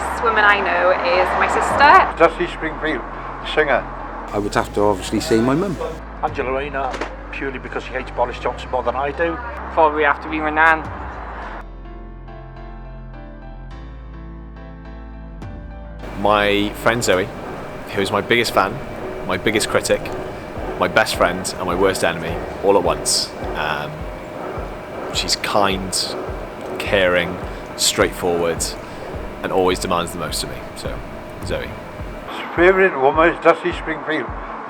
best woman I know is my sister. Dusty Springfield, singer. I would have to obviously say my mum. Angela Rayner, purely because she hates Boris Johnson more than I do. Probably have to be my nan. My friend Zoe, who is my biggest fan, my biggest critic, my best friend and my worst enemy all at once. She's kind, caring, straightforward and always demands the most of me. So, Zoe. Favourite woman is Dusty Springfield,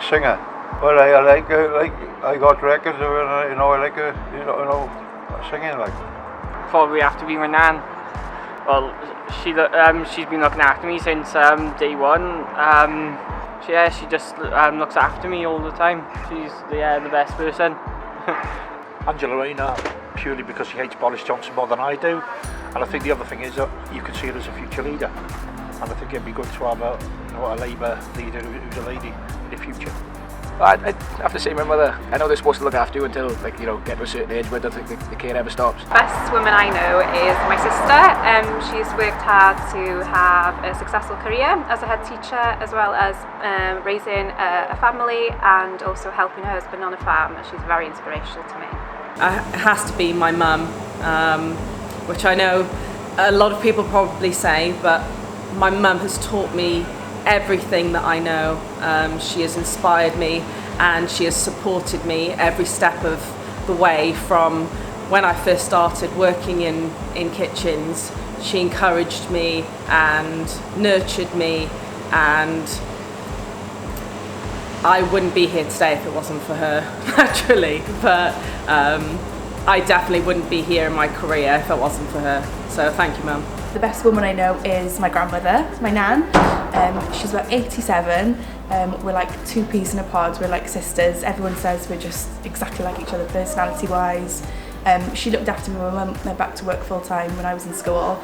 singer. Well, I like her, I got records of her, I like her, singing like. Probably have to be my nan. Well, she's been looking after me since day one. She just looks after me all the time. She's the best person. Angela Rayner, purely because she hates Boris Johnson more than I do. And I think the other thing is that you can see her as a future leader. And I think it'd be good to have a Labour leader who's a lady in the future. I'd have to say my mother. I know they're supposed to look after you until get to a certain age, but I don't think the care ever stops. Best woman I know is my sister. She's worked hard to have a successful career as a head teacher, as well as raising a family and also helping her husband on a farm. She's very inspirational to me. It has to be my mum, which I know a lot of people probably say, but my mum has taught me everything that I know. She has inspired me and she has supported me every step of the way from when I first started working in kitchens. She encouraged me and nurtured me, and I wouldn't be here today if it wasn't for her, naturally, but I definitely wouldn't be here in my career if it wasn't for her. So thank you, Mum. The best woman I know is my grandmother, my nan. She's about 87. We're like two peas in a pod, we're like sisters. Everyone says we're just exactly like each other personality-wise. She looked after me when I went back to work full-time when I was in school.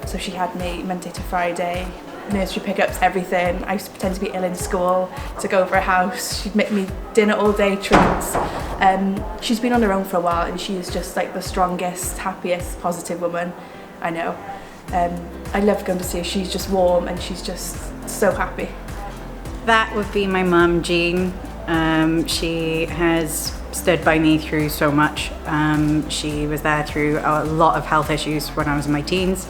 So she had me Monday to Friday, nursery pickups, everything. I used to pretend to be ill in school to go over her house. She'd make me dinner all day, treats. She's been on her own for a while and she is just like the strongest, happiest, positive woman I know. I love going to see her. She's just warm and she's just so happy. That would be my mum, Jean. She has stood by me through so much. She was there through a lot of health issues when I was in my teens,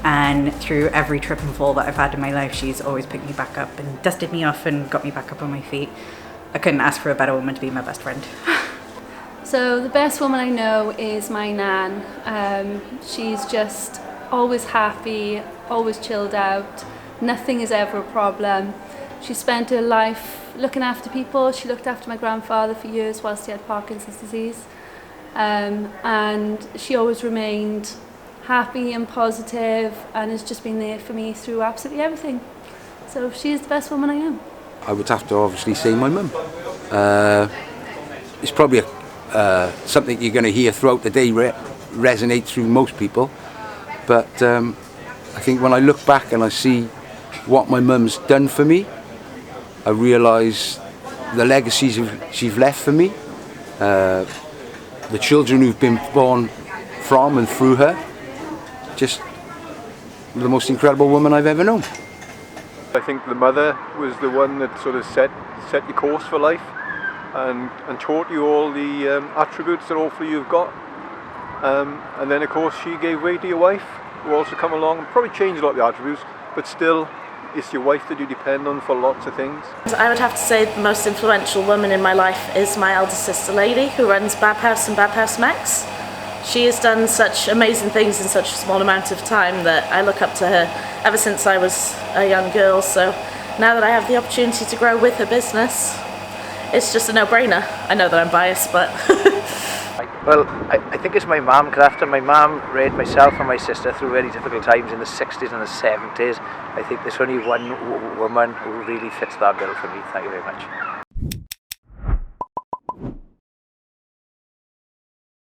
and through every trip and fall that I've had in my life, she's always picked me back up and dusted me off and got me back up on my feet. I couldn't ask for a better woman to be my best friend. So the best woman I know is my nan. She's just always happy, always chilled out. Nothing is ever a problem. She spent her life looking after people. She looked after my grandfather for years whilst he had Parkinson's disease. And she always remained happy and positive and has just been there for me through absolutely everything. So she is the best woman I know. I would have to obviously say my mum. It's probably something you're going to hear throughout the day resonate through most people. But I think when I look back and I see what my mum's done for me, I realise the legacies she's left for me, the children who've been born from and through her. Just the most incredible woman I've ever known. I think the mother was the one that sort of set your course for life and taught you all the attributes that hopefully you've got. And then of course she gave way to your wife, who also come along and probably changed a lot of the attributes, but still it's your wife that you depend on for lots of things. I would have to say the most influential woman in my life is my eldest sister Lady, who runs Bab House and Bab House Max. She has done such amazing things in such a small amount of time that I look up to her ever since I was a young girl. So now that I have the opportunity to grow with her business, it's just a no-brainer. I know that I'm biased, but... Well, I think it's my mum, because after my mum raised myself and my sister through very difficult times in the 60s and the 70s, I think there's only one woman who really fits that bill for me. Thank you very much.